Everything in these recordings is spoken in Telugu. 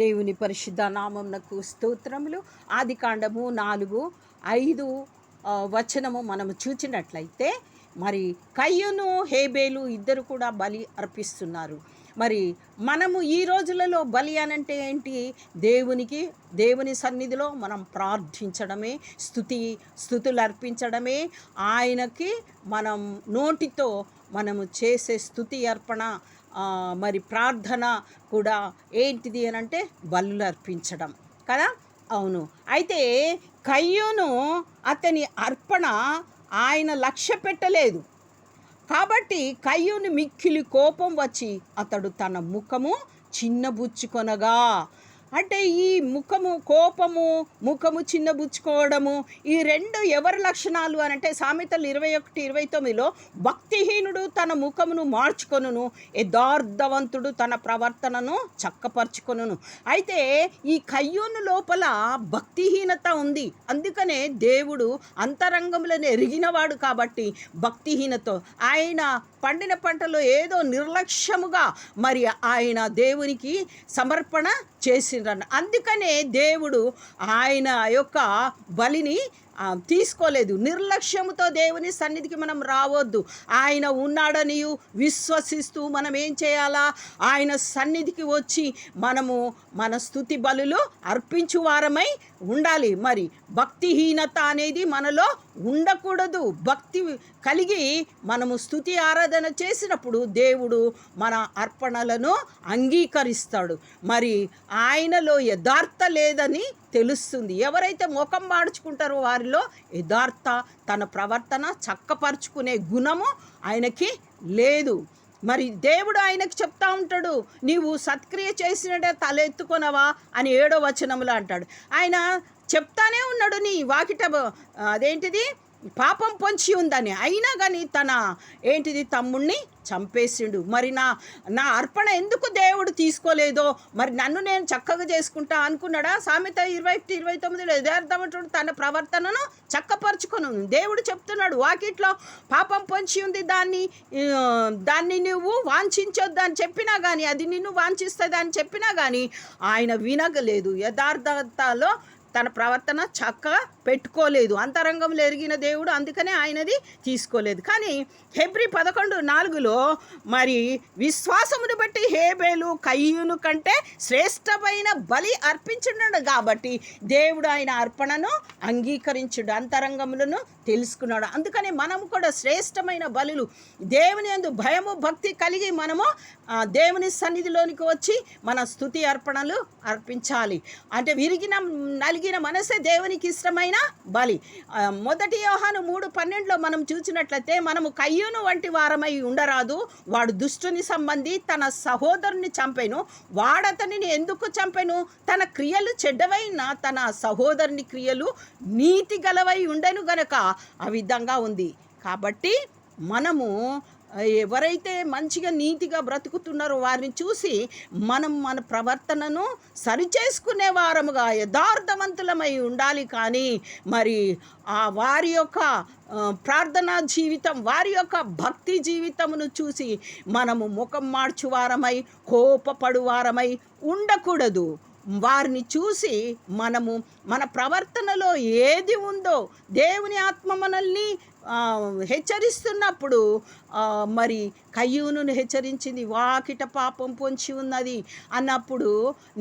దేవుని పరిశుద్ధ నామమునకు స్తోత్రములు. ఆదికాండము 4:5 వచనము మనము చూచినట్లయితే, మరి కయ్యూను హేబేలు ఇద్దరు కూడా బలి అర్పిస్తున్నారు. మరి మనము ఈ రోజులలో బలి అనంటే ఏంటి? దేవుని సన్నిధిలో మనం ప్రార్థించడమే, స్తుతులు అర్పించడమే, ఆయనకి మనం నోటితో మనము చేసే స్తుతి అర్పణ, మరి ప్రార్థన కూడా ఏంటిది అని అంటే బలులు అర్పించడం కదా. అవును. అయితే కయ్యూను అతని అర్పణ ఆయన లక్ష్య పెట్టలేదు. కాబట్టి కయ్యూని మిక్కిలి కోపం వచ్చి అతడు తన ముఖము చిన్నబుచ్చుకొనగా, అంటే ఈ ముఖము చిన్నబుచ్చుకోవడము, ఈ రెండు ఎవరి లక్షణాలు అని అంటే సామెతలు 21:29లో భక్తిహీనుడు తన ముఖమును మార్చుకొనును, యథార్థవంతుడు తన ప్రవర్తనను చక్కపరుచుకొనును. అయితే ఈ కయ్యూను లోపల భక్తిహీనత ఉంది. అందుకనే దేవుడు అంతరంగములను ఎరిగినవాడు కాబట్టి భక్తిహీనతో ఆయన పండిన పంటలో ఏదో నిర్లక్ష్యముగా మరి ఆయన దేవునికి సమర్పణ చేసిండ్రన్న. అందుకనే దేవుడు ఆయన యొక్క బలిని తీసుకోలేదు. నిర్లక్ష్యముతో దేవుని సన్నిధికి మనం రావద్దు. ఆయన ఉన్నాడని విశ్వసిస్తూ మనం ఏం చేయాలా? ఆయన సన్నిధికి వచ్చి మనము మన స్తుతి బలులు అర్పించువారమై ఉండాలి. మరి భక్తిహీనత అనేది మనలో ఉండకూడదు. భక్తి కలిగి మనము స్తుతి ఆరాధన చేసినప్పుడు దేవుడు మన అర్పణలను అంగీకరిస్తాడు. మరి ఆయనలో యథార్థ లేదని తెలుస్తుంది. ఎవరైతే ముఖం మార్చుకుంటారో వారిలో యథార్థ, తన ప్రవర్తన చక్కపరుచుకునే గుణము ఆయనకి లేదు. మరి దేవుడు ఆయనకు చెప్తా ఉంటాడు, నీవు సత్క్రియ చేసినట్టే తల ఎత్తుకొనవా అని 7వ వచనంలో అంటాడు. ఆయన చెప్తానే ఉన్నాడు, నీ వాకిట అదేంటిది పాపం పొంచి ఉందని. అయినా కానీ తన తమ్ముణ్ణి చంపేసిండు. మరి నా అర్పణ ఎందుకు దేవుడు తీసుకోలేదో, మరి నన్ను నేను చక్కగా చేసుకుంటా అనుకున్నాడా? సామెత 21:29లో యథార్థవంతుడు తన ప్రవర్తనను చక్కపరుచుకొను. దేవుడు చెప్తున్నాడు, వాకిట్లో పాపం పొంచి ఉంది, దాన్ని నువ్వు వాంఛించొద్దు అని చెప్పినా కానీ, అది నిన్ను వాంఛిస్తుంది అని చెప్పినా కానీ ఆయన వినగలేదు. యథార్థతలో తన ప్రవర్తన చక్కగా పెట్టుకోలేదు. అంతరంగంలో ఎరిగిన దేవుడు, అందుకనే ఆయనది తీసుకోలేదు. కానీ హెబ్రీ 11:4లో మరి విశ్వాసమును బట్టి హేబేలు కయ్యూను కంటే శ్రేష్టమైన బలి అర్పించున్నాడు కాబట్టి దేవుడు ఆయన అర్పణను అంగీకరించుడు, అంతరంగములను తెలుసుకున్నాడు. అందుకని మనము కూడా శ్రేష్టమైన బలులు, దేవుని యందు భయము భక్తి కలిగి మనము దేవుని సన్నిధిలోనికి వచ్చి మన స్తుతి అర్పణలు అర్పించాలి. అంటే నలిగిన మనసే దేవునికి ఇష్టమైన బలి. 1 యోహాను 3:12లో మనం చూసినట్లయితే, మనము కయ్యూను వంటి వారమై ఉండరాదు. వాడు దుష్టుని సంబంధి, తన సహోదరుని చంపెను. వాడతనిని ఎందుకు చంపెను? తన క్రియలు చెడ్డవైన తన సహోదరుని క్రియలు నీతి గలవై ఉండెను గనక ఆ విధంగా ఉంది. కాబట్టి మనము ఎవరైతే మంచిగా నీతిగా బ్రతుకుతున్నారో వారిని చూసి మనం మన ప్రవర్తనను సరిచేసుకునే వారముగా యథార్థవంతులమై ఉండాలి. కానీ మరి వారి యొక్క ప్రార్థనా జీవితం, వారి యొక్క భక్తి జీవితమును చూసి మనము ముఖం మార్చువారమై కోపపడువారమై ఉండకూడదు. వారిని చూసి మనము మన ప్రవర్తనలో ఏది ఉందో, దేవుని ఆత్మ మనల్ని హెచ్చరిస్తున్నప్పుడు, మరి కయ్యూను హెచ్చరించింది, వాకిట పాపం పొంచి ఉన్నది అన్నప్పుడు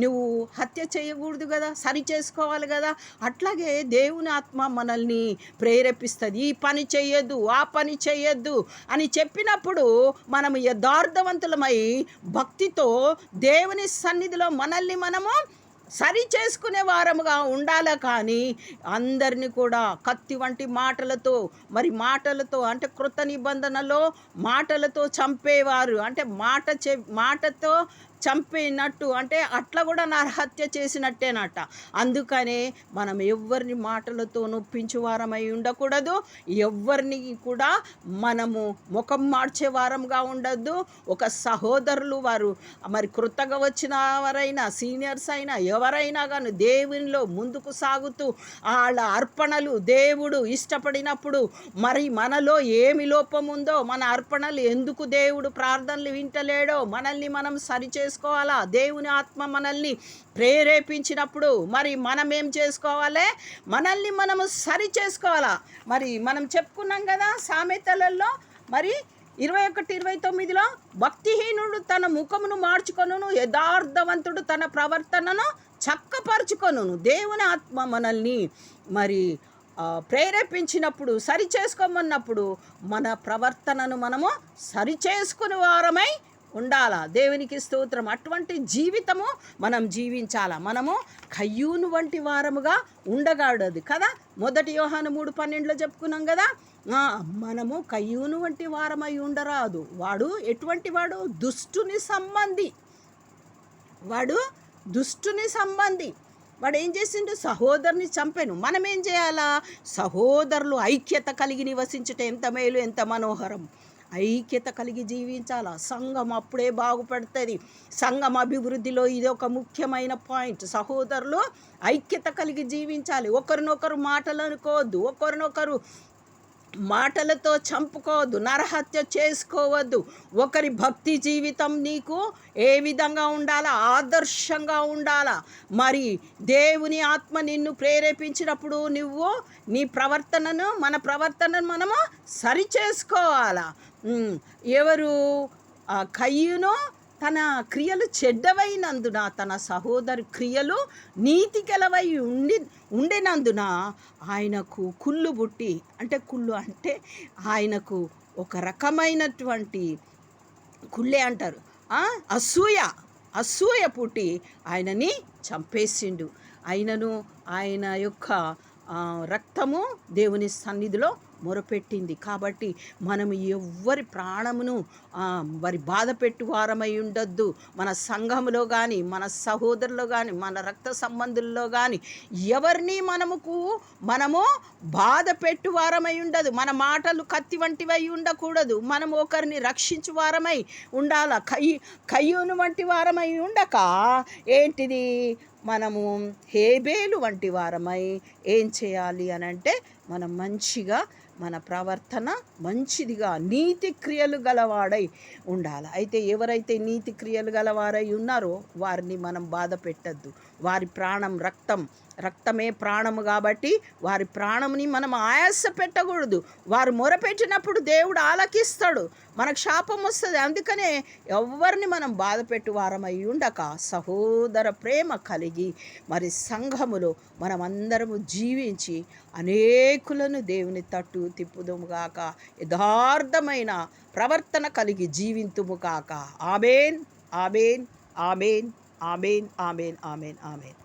నువ్వు హత్య చేయకూడదు కదా, సరి చేసుకోవాలి కదా. అట్లాగే దేవుని ఆత్మ మనల్ని ప్రేరేపిస్తుంది, ఈ పని చేయొద్దు, ఆ పని చేయొద్దు అని చెప్పినప్పుడు మనము యథార్థవంతులమై భక్తితో దేవుని సన్నిధిలో మనల్ని మనము సరి చేసుకునే వారముగా ఉండాలి. కానీ అందరినీ కూడా కత్తి వంటి మాటలతో అంటే కృత నిబంధనలో మాటలతో చంపేవారు, అంటే మాటతో చంపినట్టు, అంటే అట్లా కూడా నరహత్య చేసినట్టేనట. అందుకనే మనం ఎవరిని మాటలతో నొప్పించువారమై ఉండకూడదు. ఎవరిని కూడా మనము ముఖం మార్చే వారంగా ఉండద్దు. ఒక సహోదరులు వారు మరి కృతగా వచ్చిన వారైనా, సీనియర్స్ అయినా, ఎవరైనా కానీ దేవునిలో ముందుకు సాగుతూ వాళ్ళ అర్పణలు దేవుడు ఇష్టపడినప్పుడు, మరి మనలో ఏమి లోపం ఉందో, మన అర్పణలు ఎందుకు దేవుడు ప్రార్థనలు వింటలేడో మనల్ని మనం సరిచేసు చేసుకోవాలా? దేవుని ఆత్మ మనల్ని ప్రేరేపించినప్పుడు మరి మనం ఏం చేసుకోవాలి? మనల్ని మనము సరి చేసుకోవాలా. మరి మనం చెప్పుకున్నాం కదా సామెతలలో మరి 21:29లో భక్తిహీనుడు తన ముఖమును మార్చుకొనును, యథార్థవంతుడు తన ప్రవర్తనను చక్కపరుచుకొనును. దేవుని ఆత్మ మనల్ని మరి ప్రేరేపించినప్పుడు సరి చేసుకోమన్నప్పుడు మన ప్రవర్తనను మనము సరి చేసుకునే వారమై ఉండాలా. దేవునికి స్తోత్రం. అటువంటి జీవితము మనం జీవించాలా. మనము కయ్యూను వంటి వారముగా ఉండగాడదు కదా. 1 యోహాను 3:12లో చెప్పుకున్నాం కదా. మనము కయ్యూను వంటి వారమై ఉండరాదు. వాడు ఎటువంటి వాడు? దుష్టుని సంబంధి. వాడు ఏం చేసిండు? సహోదరుని చంపాను. మనం ఏం చేయాలా? సహోదరులు ఐక్యత కలిగి నివసించుట ఎంత మేలు, ఎంత మనోహరం. ఐక్యత కలిగి జీవించాలా. సంఘం అప్పుడే బాగుపడుతుంది. సంఘం అభివృద్ధిలో ఇది ఒక ముఖ్యమైన పాయింట్. సహోదరులు ఐక్యత కలిగి జీవించాలి. ఒకరినొకరు మాటలు అనుకోవద్దు, ఒకరినొకరు మాటలతో చంపుకోవద్దు, నరహత్య చేసుకోవద్దు. ఒకరి భక్తి జీవితం నీకు ఏ విధంగా ఉండాలా? ఆదర్శంగా ఉండాలా. మరి దేవుని ఆత్మ నిన్ను ప్రేరేపించినప్పుడు నువ్వు నీ ప్రవర్తనను, మన ప్రవర్తనను మనము సరి చేసుకోవాలా. ఎవరు? కయ్యూను తన క్రియలు చెడ్డవైనందున, తన సహోదరి క్రియలు నీతి గలవై ఉండినందున ఆయనకు కుళ్ళు పుట్టి, కుళ్ళు అంటే ఆయనకు ఒక రకమైనటువంటి కుళ్ళే అంటారు, అసూయ పుట్టి ఆయనని చంపేసిండు. ఆయన యొక్క రక్తము దేవుని సన్నిధిలో మొరపెట్టింది. కాబట్టి మనం ఎవ్వరి ప్రాణమును వారి బాధ పెట్టు వారమై ఉండొద్దు. మన సంఘములో కానీ, మన సహోదరులో కానీ, మన రక్త సంబంధుల్లో కానీ ఎవరిని మనము బాధ పెట్టు వారమై ఉండదు. మన మాటలు కత్తి వంటివై ఉండకూడదు. మనం ఒకరిని రక్షించు వారమై ఉండాల. కయ్యూను వంటి వారమై ఉండక ఏంటిది? మనము హేబేలు వంటి వారమై ఏం చేయాలి అని అంటే, మనం మంచిగా మన ప్రవర్తన మంచిదిగా నీతి క్రియలు గలవాడై ఉండాలి. అయితే ఎవరైతే నీతి క్రియలు గలవారై ఉన్నారో వారిని మనం బాధ పెట్టద్దు. వారి ప్రాణం రక్తమే ప్రాణము కాబట్టి వారి ప్రాణముని మనం ఆయాస పెట్టకూడదు. వారు మొరపెట్టినప్పుడు దేవుడు ఆలకిస్తాడు. మనకు శాపం వస్తుంది. అందుకనే ఎవరిని మనం బాధ పెట్టు వారమై ఉండక సహోదర ప్రేమ కలిగి మరి సంఘములో మనమందరము జీవించి అనేకులను దేవుని తట్టు తిప్పుదుముగాక. యథార్థమైన ప్రవర్తన కలిగి జీవింతుముగాక. ఆమేన్, ఆమేన్, ఆమేన్, ఆమేన్, ఆమేన్, ఆమేన్, ఆమేన్.